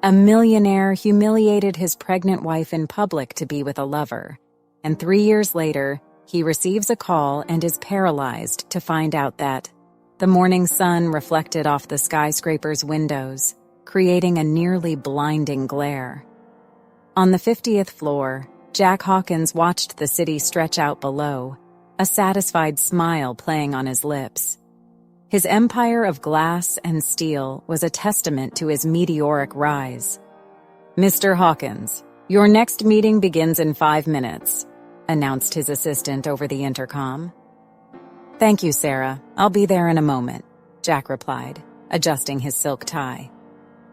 A millionaire humiliated his pregnant wife in public to be with a lover, and 3 years later, he receives a call and is paralyzed to find out that the morning sun reflected off the skyscraper's windows, creating a nearly blinding glare. On the 50th floor, Jack Hawkins watched the city stretch out below, a satisfied smile playing on his lips. His empire of glass and steel was a testament to his meteoric rise. "Mr. Hawkins, your next meeting begins in 5 minutes," announced his assistant over the intercom. "Thank you, Sarah. I'll be there in a moment," Jack replied, adjusting his silk tie.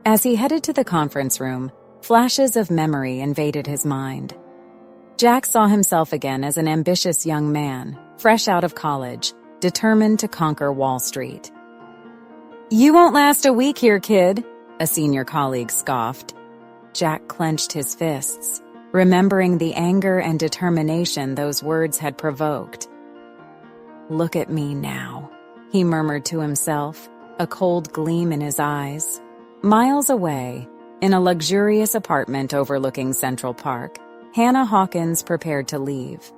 As he headed to the conference room, flashes of memory invaded his mind. Jack saw himself again as an ambitious young man, fresh out of college, determined to conquer Wall Street. "You won't last a week here, kid," a senior colleague scoffed. Jack clenched his fists, remembering the anger and determination those words had provoked. "Look at me now," he murmured to himself, a cold gleam in his eyes. Miles away, in a luxurious apartment overlooking Central Park, Hannah Hawkins prepared to leave.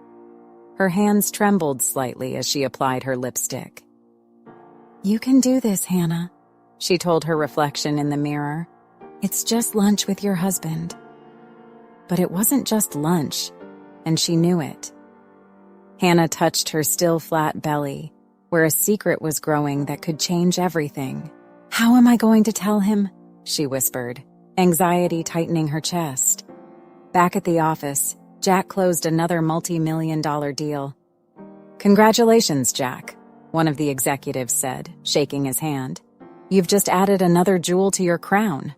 Her hands trembled slightly as she applied her lipstick. "You can do this, Hannah," she told her reflection in the mirror. "It's just lunch with your husband." But it wasn't just lunch, and she knew it. Hannah touched her still flat belly, where a secret was growing that could change everything. "How am I going to tell him?" she whispered, anxiety tightening her chest. Back at the office, Jack closed another multi-million-dollar deal. "Congratulations, Jack," one of the executives said, shaking his hand. "You've just added another jewel to your crown."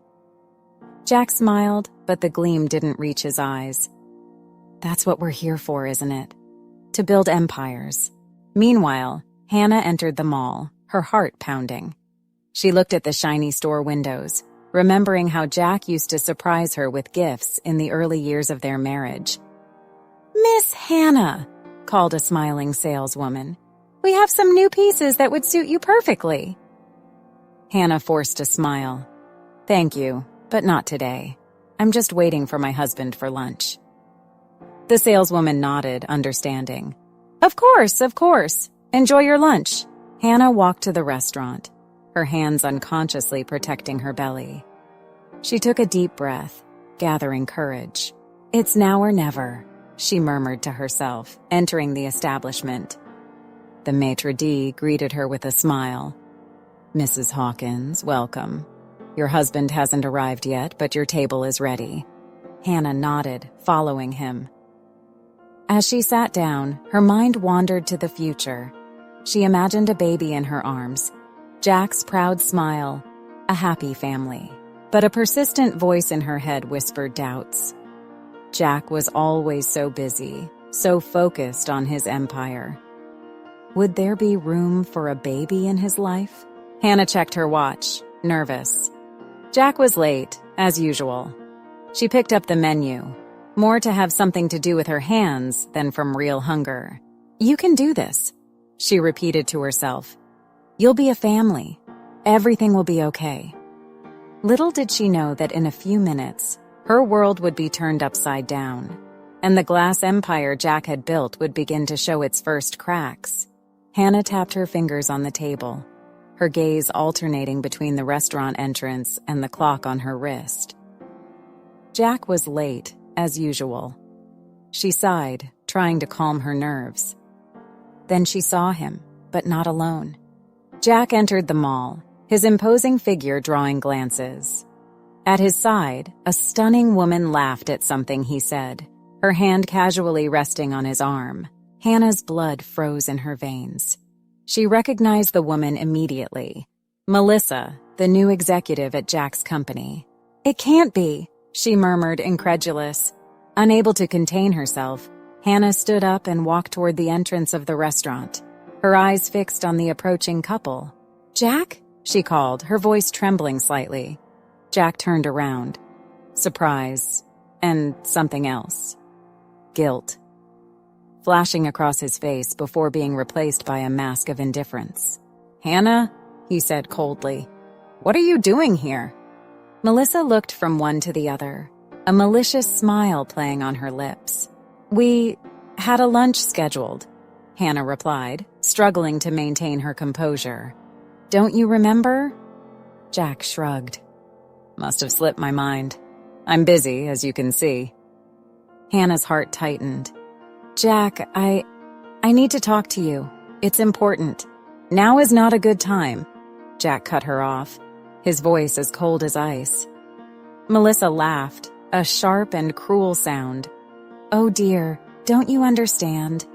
Jack smiled, but the gleam didn't reach his eyes. "That's what we're here for, isn't it? To build empires." Meanwhile, Hannah entered the mall, her heart pounding. She looked at the shiny store windows, remembering how Jack used to surprise her with gifts in the early years of their marriage. "Miss Hannah," called a smiling saleswoman, "we have some new pieces that would suit you perfectly." Hannah forced a smile. "Thank you, but not today. I'm just waiting for my husband for lunch." The saleswoman nodded, understanding. Of course. Enjoy your lunch." Hannah walked to the restaurant, her hands unconsciously protecting her belly. She took a deep breath, gathering courage. "It's now or never," she murmured to herself, entering the establishment. The maitre d' greeted her with a smile. "Mrs. Hawkins, welcome. Your husband hasn't arrived yet, but your table is ready." Hannah nodded, following him. As she sat down, her mind wandered to the future. She imagined a baby in her arms, Jack's proud smile, a happy family. But a persistent voice in her head whispered doubts. Jack was always so busy, so focused on his empire. Would there be room for a baby in his life? Hannah checked her watch, nervous. Jack was late, as usual. She picked up the menu, more to have something to do with her hands than from real hunger. "You can do this," she repeated to herself. "You'll be a family. Everything will be okay." Little did she know that in a few minutes, her world would be turned upside down, and the glass empire Jack had built would begin to show its first cracks. Hannah tapped her fingers on the table, her gaze alternating between the restaurant entrance and the clock on her wrist. Jack was late, as usual. She sighed, trying to calm her nerves. Then she saw him, but not alone. Jack entered the mall, his imposing figure drawing glances. At his side, a stunning woman laughed at something he said, her hand casually resting on his arm. Hannah's blood froze in her veins. She recognized the woman immediately. Melissa, the new executive at Jack's company. "It can't be," she murmured, incredulous. Unable to contain herself, Hannah stood up and walked toward the entrance of the restaurant, her eyes fixed on the approaching couple. "Jack?" she called, her voice trembling slightly. Jack turned around. Surprise, and something else. Guilt, flashing across his face before being replaced by a mask of indifference. "Hannah," he said coldly, "what are you doing here?" Melissa looked from one to the other, a malicious smile playing on her lips. "We had a lunch scheduled," Hannah replied, struggling to maintain her composure. "Don't you remember?" Jack shrugged. "Must have slipped my mind. I'm busy, as you can see." Hannah's heart tightened. "Jack, I need to talk to you. It's important. Now is not a good time." Jack cut her off, his voice as cold as ice. Melissa laughed, a sharp and cruel sound. "Oh dear, don't you understand?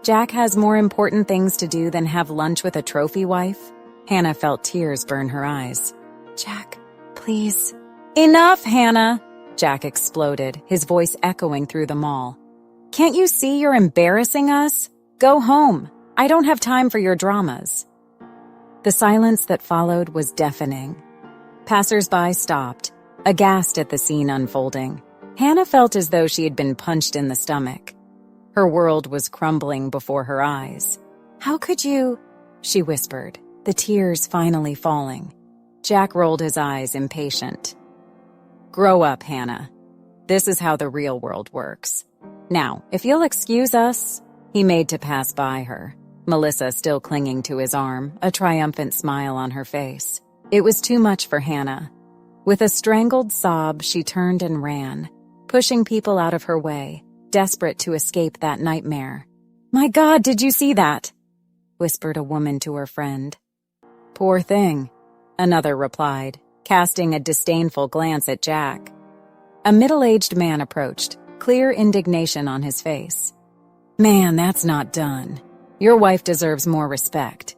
Jack has more important things to do than have lunch with a trophy wife." Hannah felt tears burn her eyes. "Jack, please." "Enough, Hannah!" Jack exploded, his voice echoing through the mall. "Can't you see you're embarrassing us? Go home. I don't have time for your dramas." The silence that followed was deafening. Passers-by stopped, aghast at the scene unfolding. Hannah felt as though she had been punched in the stomach. Her world was crumbling before her eyes. "How could you?" she whispered, the tears finally falling. Jack rolled his eyes, impatient. "Grow up, Hannah. This is how the real world works. Now, if you'll excuse us," he made to pass by her, Melissa still clinging to his arm, a triumphant smile on her face. It was too much for Hannah. With a strangled sob, she turned and ran, pushing people out of her way, desperate to escape that nightmare. "My God, did you see that?" whispered a woman to her friend. "Poor thing," another replied, casting a disdainful glance at Jack. A middle-aged man approached, clear indignation on his face. "Man, that's not done. Your wife deserves more respect."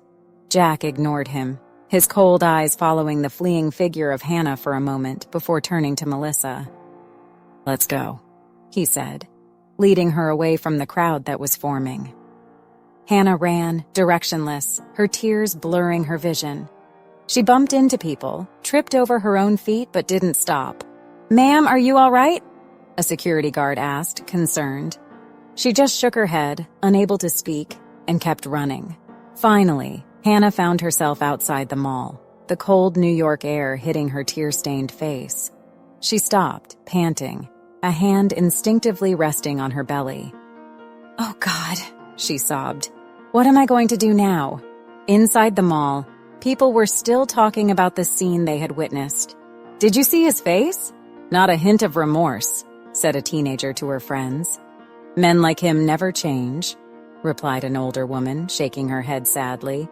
Jack ignored him, his cold eyes following the fleeing figure of Hannah for a moment before turning to Melissa. "Let's go," he said, leading her away from the crowd that was forming. Hannah ran, directionless, her tears blurring her vision. She bumped into people, tripped over her own feet, but didn't stop. "Ma'am, are you all right?" a security guard asked, concerned. She just shook her head, unable to speak, and kept running. Finally, Hannah found herself outside the mall, the cold New York air hitting her tear-stained face. She stopped, panting, a hand instinctively resting on her belly. "Oh God," she sobbed. "What am I going to do now?" Inside the mall, people were still talking about the scene they had witnessed. "Did you see his face?" "Not a hint of remorse," said a teenager to her friends. "Men like him never change," replied an older woman, shaking her head sadly.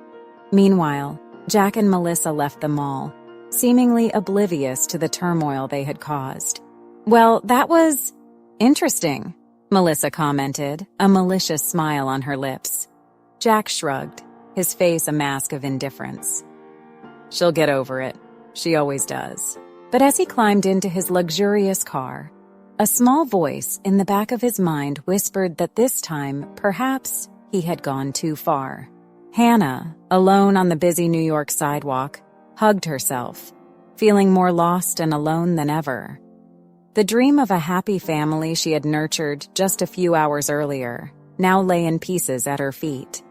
Meanwhile, Jack and Melissa left the mall, seemingly oblivious to the turmoil they had caused. "Well, that was interesting," Melissa commented, a malicious smile on her lips. Jack shrugged, his face a mask of indifference. "She'll get over it. She always does." But as he climbed into his luxurious car, a small voice in the back of his mind whispered that this time, perhaps, he had gone too far. Hannah, alone on the busy New York sidewalk, hugged herself, feeling more lost and alone than ever. The dream of a happy family she had nurtured just a few hours earlier now lay in pieces at her feet.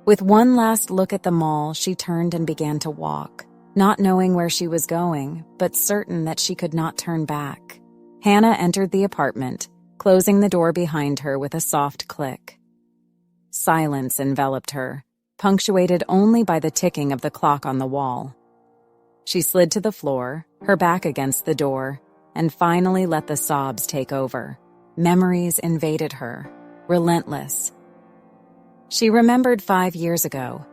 With one last look at the mall, she turned and began to walk, not knowing where she was going, but certain that she could not turn back. Hannah entered the apartment, closing the door behind her with a soft click. Silence enveloped her, punctuated only by the ticking of the clock on the wall. She slid to the floor, her back against the door, and finally let the sobs take over. Memories invaded her, relentless. She remembered 5 years ago.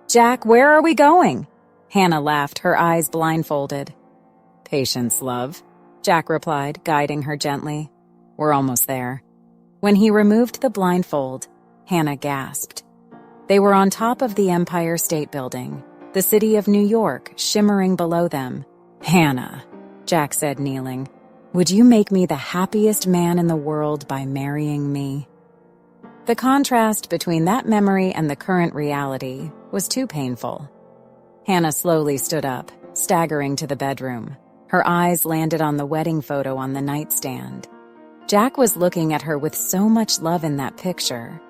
"Jack, where are we going?" Hannah laughed, her eyes blindfolded. "Patience, love," Jack replied, guiding her gently. "We're almost there." When he removed the blindfold, Hannah gasped. They were on top of the Empire State Building, the city of New York shimmering below them. "Hannah," Jack said, kneeling, "would you make me the happiest man in the world by marrying me?" The contrast between that memory and the current reality was too painful. Hannah slowly stood up, staggering to the bedroom. Her eyes landed on the wedding photo on the nightstand. Jack was looking at her with so much love in that picture.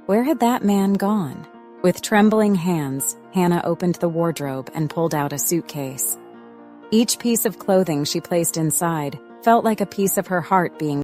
Where had that man gone? With trembling hands, Hannah opened the wardrobe and pulled out a suitcase. Each piece of clothing she placed inside felt like a piece of her heart being